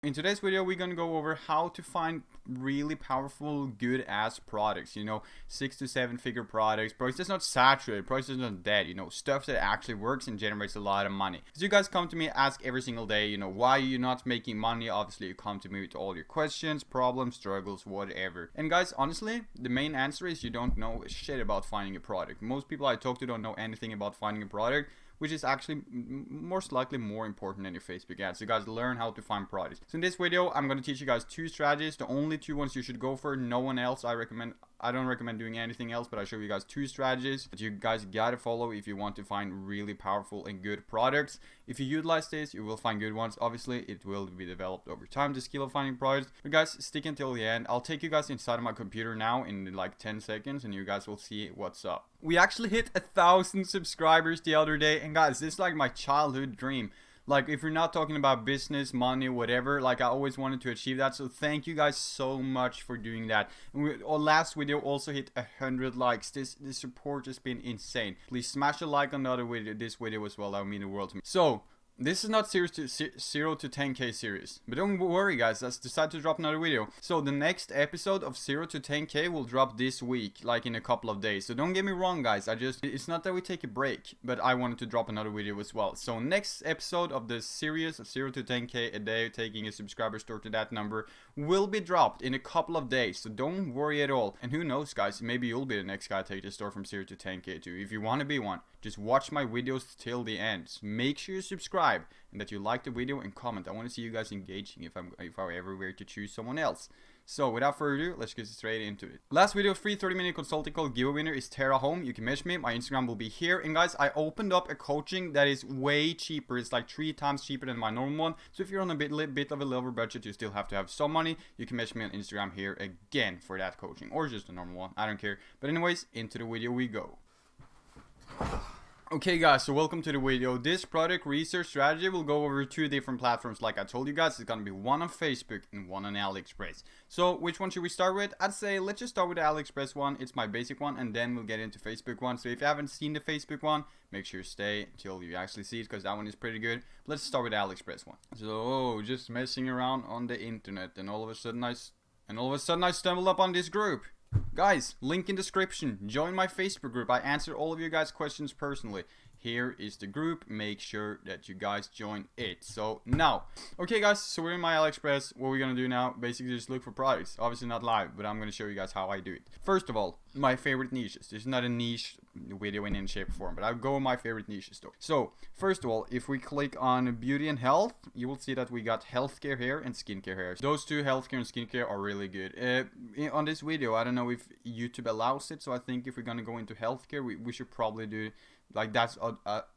In today's video, we're gonna go over how to find really powerful, good ass products. 6 to 7 figure products that's not saturated, products that's not dead. Stuff that actually works and generates a lot of money. So you guys come to me, ask every single day, why you're not making money. Obviously, you come to me with all your questions, problems, struggles, whatever. And guys, honestly, the main answer is you don't know shit about finding a product. Most people I talk to don't know anything about finding a product, which is actually most likely more important than your Facebook ads. So you guys learn how to find products. So in this video, I'm going to teach you guys 2 strategies, the only 2 ones you should go for. No one else I don't recommend doing anything else, but I show you guys 2 strategies that you guys gotta follow if you want to find really powerful and good products. If you utilize this, you will find good ones. Obviously, it will be developed over time, the skill of finding products. But guys, stick until the end. I'll take you guys inside of my computer now in like 10 seconds, and you guys will see what's up. We actually hit 1,000 subscribers the other day, and guys, this is like my childhood dream. Like, if you're not talking about business, money, whatever, like, I always wanted to achieve that. So thank you guys so much for doing that. And our last video also hit 100 likes. This support has been insane. Please smash a like on the other video, this video as well. That would mean the world to me. So this is not 0 to 10k series, but don't worry guys, let's decide to drop another video. So the next episode of 0 to 10k will drop this week, like in a couple of days. So don't get me wrong guys, it's not that we take a break, but I wanted to drop another video as well. So next episode of the series of 0 to 10k a day, taking a subscriber store to that number, will be dropped in a couple of days. So don't worry at all. And who knows guys, maybe you'll be the next guy to take the store from 0 to 10k too. If you want to be one, just watch my videos till the end. Make sure you subscribe and that you like the video and comment. I want to see you guys engaging if I ever were to choose someone else. So without further ado, let's get straight into it. Last video, free 30-minute consulting call giveaway winner is Tara Home. You can message me. My Instagram will be here. And guys, I opened up a coaching that is way cheaper. It's like 3 times cheaper than my normal one. So if you're on a bit of a lower budget, you still have to have some money. You can message me on Instagram here again for that coaching, or just a normal one. I don't care. But anyways, into the video we go. Okay guys, so welcome to the video. This product research strategy will go over 2 different platforms. Like I told you guys, it's gonna be one on Facebook and one on AliExpress. So which one should we start with? I'd say let's just start with the AliExpress one. It's my basic one, and then we'll get into Facebook one. So if you haven't seen the Facebook one, make sure you stay until you actually see it, because that one is pretty good. But let's start with the AliExpress one. So just messing around on the internet, and all of a sudden I stumbled up on this group. Guys, link in description. Join my Facebook group. I answer all of you guys' questions personally. Here is the group. Make sure that you guys join it. So now, okay guys, so we're in my AliExpress. What we're gonna do now, basically just look for products. Obviously not live, but I'm gonna show you guys how I do it. First of all, my favorite niches. This is not a niche video in any shape or form, but I'll go with my favorite niches though. So first of all, if we click on beauty and health, you will see that we got healthcare here and skincare here. Those 2, healthcare and skincare, are really good. On this video, I don't know if YouTube allows it, so I think if we're gonna go into healthcare, we should probably do, like, that's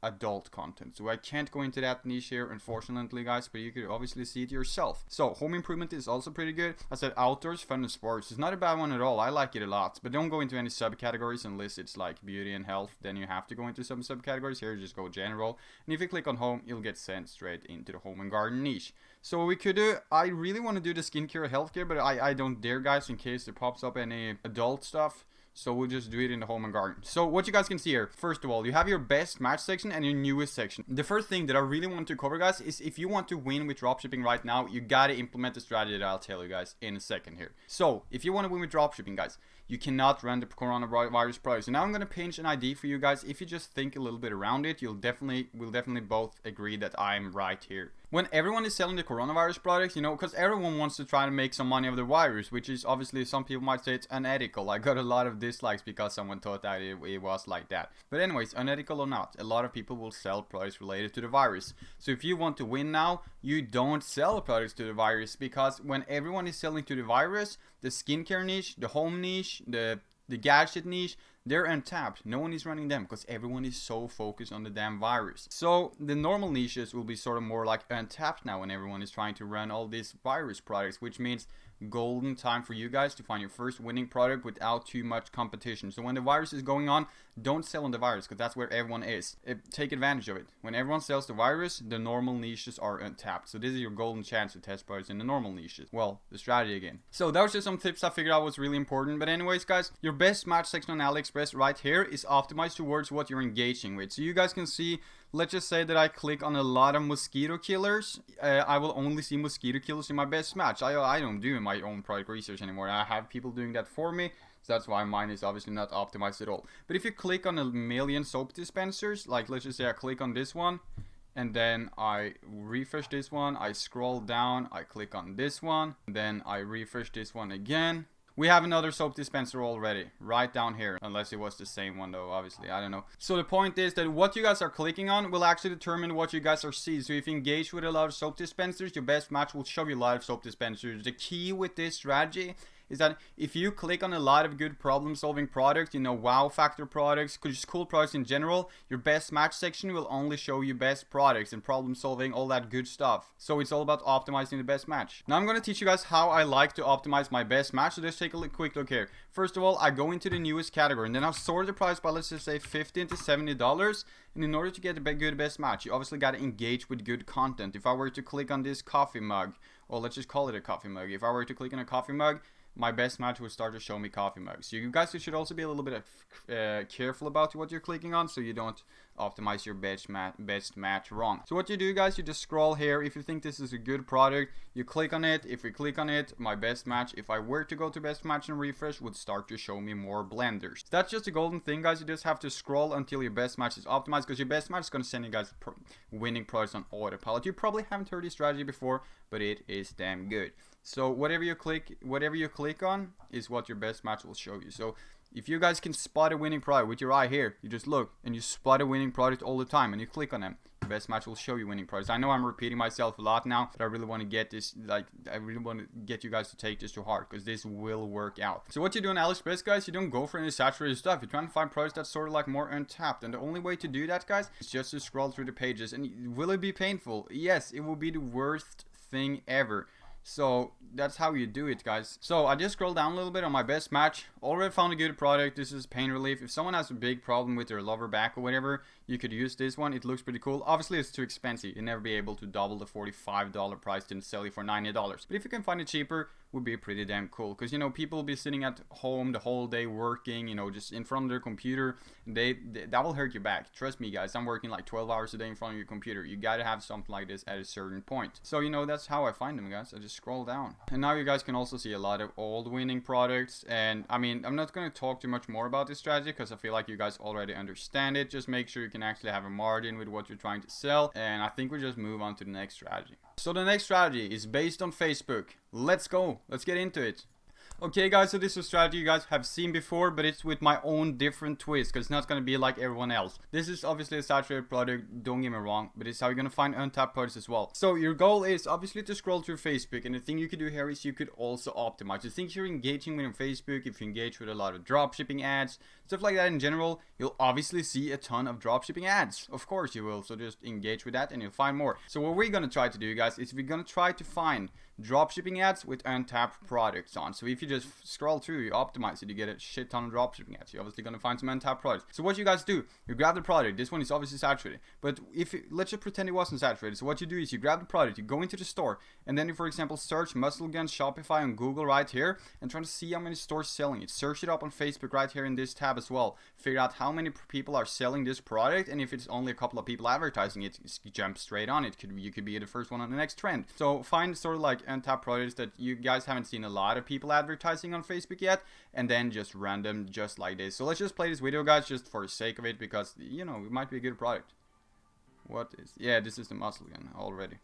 adult content. So I can't go into that niche here, unfortunately guys, but you could obviously see it yourself. So home improvement is also pretty good. I said outdoors, fun and sports. It's not a bad one at all. I like it a lot, but don't go into any subcategories unless it's like beauty and health. Then you have to go into some subcategories. Here, just go general. And if you click on home, you'll get sent straight into the home and garden niche. So what we could do, I really want to do the skincare or healthcare, but I don't dare guys, in case there pops up any adult stuff. So we'll just do it in the home and garden. So what you guys can see here, first of all, you have your best match section and your newest section. The first thing that I really want to cover guys is, if you want to win with dropshipping right now, you gotta implement the strategy that I'll tell you guys in a second here. So if you want to win with dropshipping guys, you cannot run the coronavirus products. So now I'm gonna pinch an ID for you guys. If you just think a little bit around it, we'll definitely both agree that I'm right here. When everyone is selling the coronavirus products, because everyone wants to try to make some money of the virus, which is obviously, some people might say it's unethical. I got a lot of dislikes because someone thought that it was like that. But anyways, unethical or not, a lot of people will sell products related to the virus. So if you want to win now, you don't sell products to the virus, because when everyone is selling to the virus, the skincare niche, the home niche, the gadget niche, they're untapped. No one is running them because everyone is so focused on the damn virus. So the normal niches will be sort of more like untapped now, when everyone is trying to run all these virus products, which means golden time for you guys to find your first winning product without too much competition. So when the virus is going on, don't sell on the virus, because that's where everyone is. Take advantage of it. When everyone sells the virus, the normal niches are untapped. So this is your golden chance to test products in the normal niches. Well, the strategy again. So that was just some tips I figured out was really important. But anyways guys, your best match section on AliExpress AliExpress right here is optimized towards what you're engaging with. So you guys can see, let's just say that I click on a lot of mosquito killers. I will only see mosquito killers in my best match. I don't do my own product research anymore. I have people doing that for me. So that's why mine is obviously not optimized at all. But if you click on a million soap dispensers, like let's just say I click on this one, and then I refresh this one, I scroll down, I click on this one, then I refresh this one again. We have another soap dispenser already, right down here. Unless it was the same one though, obviously, I don't know. So the point is that what you guys are clicking on will actually determine what you guys are seeing. So if you engage with a lot of soap dispensers, your best match will show you a lot of soap dispensers. The key with this strategy is that if you click on a lot of good problem solving products, you know, wow factor products, just cool products in general, your best match section will only show you best products and problem solving, all that good stuff. So it's all about optimizing the best match. Now I'm going to teach you guys how I like to optimize my best match. So let's take a quick look here. First of all, I go into the newest category and then I'll sort the price by, let's just say $15 to $70. And in order to get a good best match, you obviously got to engage with good content. If I were to click on this coffee mug, or let's just call it a coffee mug. If I were to click on a coffee mug, my best match would start to show me coffee mugs. So you guys should also be a little bit careful about what you're clicking on, so you don't optimize your best match wrong. So what you do, guys, you just scroll here. If you think this is a good product, you click on it. If we click on it, my best match, if I were to go to best match and refresh, would start to show me more blenders. So that's just a golden thing, guys. You just have to scroll until your best match is optimized, because your best match is going to send you guys winning products on autopilot. You probably haven't heard this strategy before, but it is damn good. So whatever you click on is what your best match will show you. So if you guys can spot a winning product with your eye here, you just look and you spot a winning product all the time and you click on them, your best match will show you winning products. I know I'm repeating myself a lot now, but I really want to get this, I really want to get you guys to take this to heart, because this will work out. So what you do on AliExpress, guys, you don't go for any saturated stuff. You're trying to find products that's sort of like more untapped, and the only way to do that, guys, is just to scroll through the pages. And will it be painful? Yes, it will be the worst thing ever. So that's how you do it, guys. So I just scrolled down a little bit on my best match. Already found a good product. This is pain relief. If someone has a big problem with their lower back or whatever, you could use this one. It looks pretty cool. Obviously it's too expensive. You'll never be able to double the $45 price to sell it for $90. But if you can find it cheaper, would be pretty damn cool. Because, you know, people will be sitting at home the whole day working, you know, just in front of their computer. That will hurt your back. Trust me, guys, I'm working like 12 hours a day in front of your computer. You gotta have something like this at a certain point. So, you know, that's how I find them, guys. I just scroll down. And now you guys can also see a lot of old winning products. And I mean, I'm not going to talk too much more about this strategy, because I feel like you guys already understand it. Just make sure you can actually have a margin with what you're trying to sell. And I think we just move on to the next strategy. So the next strategy is based on Facebook. Let's go. Let's get into it. Okay, guys, so this is a strategy you guys have seen before, but it's with my own different twist, because it's not going to be like everyone else. This is obviously a saturated product, don't get me wrong, but it's how you're going to find untapped products as well. So your goal is obviously to scroll through Facebook, and the thing you could do here is you could also optimize. The things you're engaging with on Facebook, if you engage with a lot of dropshipping ads, stuff like that in general, you'll obviously see a ton of dropshipping ads. Of course you will, so just engage with that and you'll find more. So what we're going to try to do, guys, is we're going to try to find dropshipping ads with untapped products on. So if you just scroll through, you optimize it, you get a shit ton of dropshipping ads. You're obviously going to find some untapped products. So what you guys do, you grab the product. This one is obviously saturated, but let's just pretend it wasn't saturated. So what you do is you grab the product, you go into the store, and then you, for example, search muscle gun Shopify on Google right here and try to see how many stores selling it. Search it up on Facebook right here in this tab as well. Figure out how many people are selling this product, and if it's only a couple of people advertising it, jump straight on it. You could be the first one on the next trend. So find sort of like untapped products that you guys haven't seen a lot of people advertising on Facebook yet, and then just random just like this. So let's just play this video, guys, just for the sake of it, because, you know, it might be a good product. Yeah, this is the muscle gun already.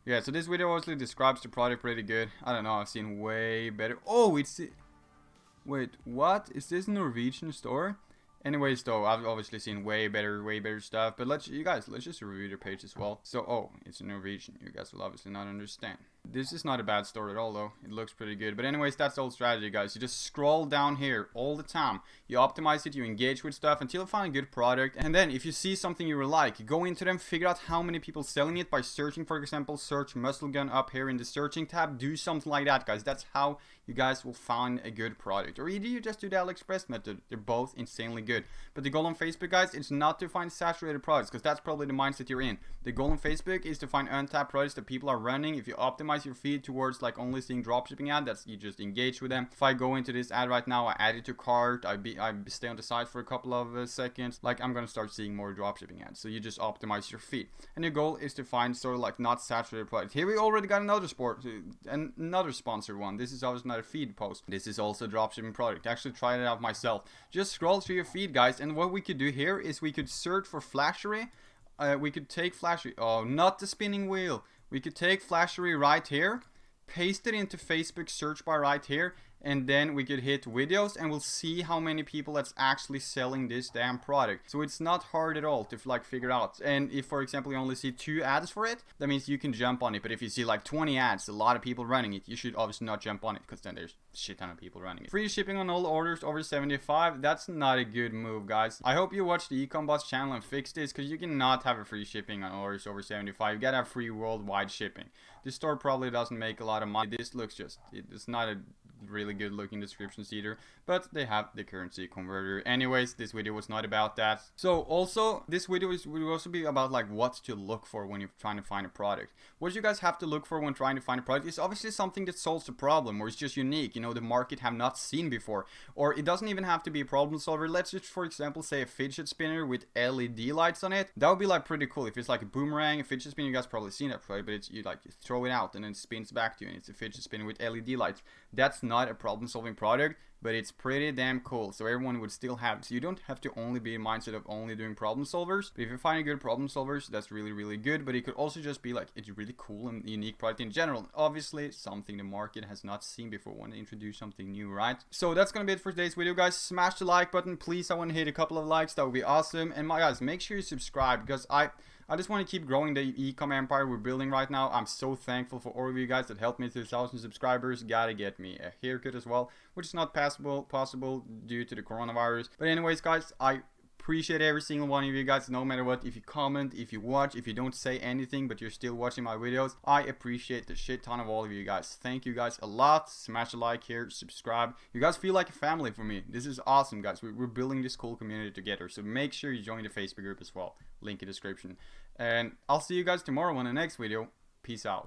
Yeah, so this video obviously describes the product pretty good. I don't know, I've seen way better. Oh, wait, what? Is this a Norwegian store? Anyways, though, I've obviously seen way better stuff. But let's just review their page as well. So, oh, it's in Norwegian. You guys will obviously not understand. This is not a bad store at all, though. It looks pretty good. But anyways, that's the old strategy, guys. You just scroll down here all the time. You optimize it, you engage with stuff until you find a good product. And then if you see something you like, you go into them, figure out how many people selling it by searching, for example, search muscle gun up here in the searching tab. Do something like that, guys. That's how you guys will find a good product. Or either you just do the AliExpress method. They're both insanely good. But the goal on Facebook, guys, it's not to find saturated products, because that's probably the mindset you're in. The goal on Facebook is to find untapped products that people are running. If you optimize optimize your feed towards like only seeing dropshipping ad. That's you just engage with them. If I go into this ad right now, I add it to cart, I stay on the site for a couple of seconds, like I'm gonna start seeing more dropshipping ads. So you just optimize your feed, and your goal is to find sort of like not saturated product. Here we already got another another sponsored one. This is obviously not a feed post. This is also a dropshipping product. I actually tried it out myself. Just scroll through your feed, guys, and what we could do here is we could search for Flashery. We could take Flashery. Oh, not the spinning wheel. We could take Flashery right here, paste it into Facebook search bar right here, and then we could hit videos, and we'll see how many people that's actually selling this damn product. So it's not hard at all to like figure out. And if, for example, you only see 2 ads for it, that means you can jump on it. But if you see like 20 ads, a lot of people running it, you should obviously not jump on it, because then there's a shit ton of people running it. Free shipping on all orders over 75. That's not a good move, guys. I hope you watch the Ecom Boss channel and fix this, because you cannot have a free shipping on orders over 75. You gotta have free worldwide shipping. This store probably doesn't make a lot of money. This looks just, it's not a really good looking descriptions either, but they have the currency converter. Anyways, this video was not about that. So also, this video will also be about like what to look for when you're trying to find a product. What you guys have to look for when trying to find a product is obviously something that solves the problem, or it's just unique, you know, the market have not seen before. Or it doesn't even have to be a problem solver. Let's just, for example, say a fidget spinner with LED lights on it. That would be like pretty cool. If it's like a boomerang, a fidget spinner, you guys probably seen that, right? But it's you throw it out and then it spins back to you, and it's a fidget spinner with LED lights. That's not a problem solving product, but it's pretty damn cool. So everyone would still have, so you don't have to only be in mindset of only doing problem solvers. But if you find a good problem solvers, that's really, really good. But it could also just be like, it's really cool and unique product in general. Obviously, something the market has not seen before. Want to introduce something new, right? So that's gonna be it for today's video, guys. Smash the like button, please. I want to hit a couple of likes. That would be awesome. And my guys, make sure you subscribe, because I just want to keep growing the e-com empire we're building right now. I'm so thankful for all of you guys that helped me to 1,000 subscribers. Gotta get me a haircut as well, which is not possible due to the coronavirus. But anyways, guys, I appreciate every single one of you guys, no matter what. If you comment, if you watch, if you don't say anything but you're still watching my videos, I appreciate the shit ton of all of you guys. Thank you guys a lot. Smash a like here, subscribe. You guys feel like a family for me. This is awesome, guys. We're building this cool community together, so make sure you join the Facebook group as well. Link in the description. And I'll see you guys tomorrow on the next video. Peace out.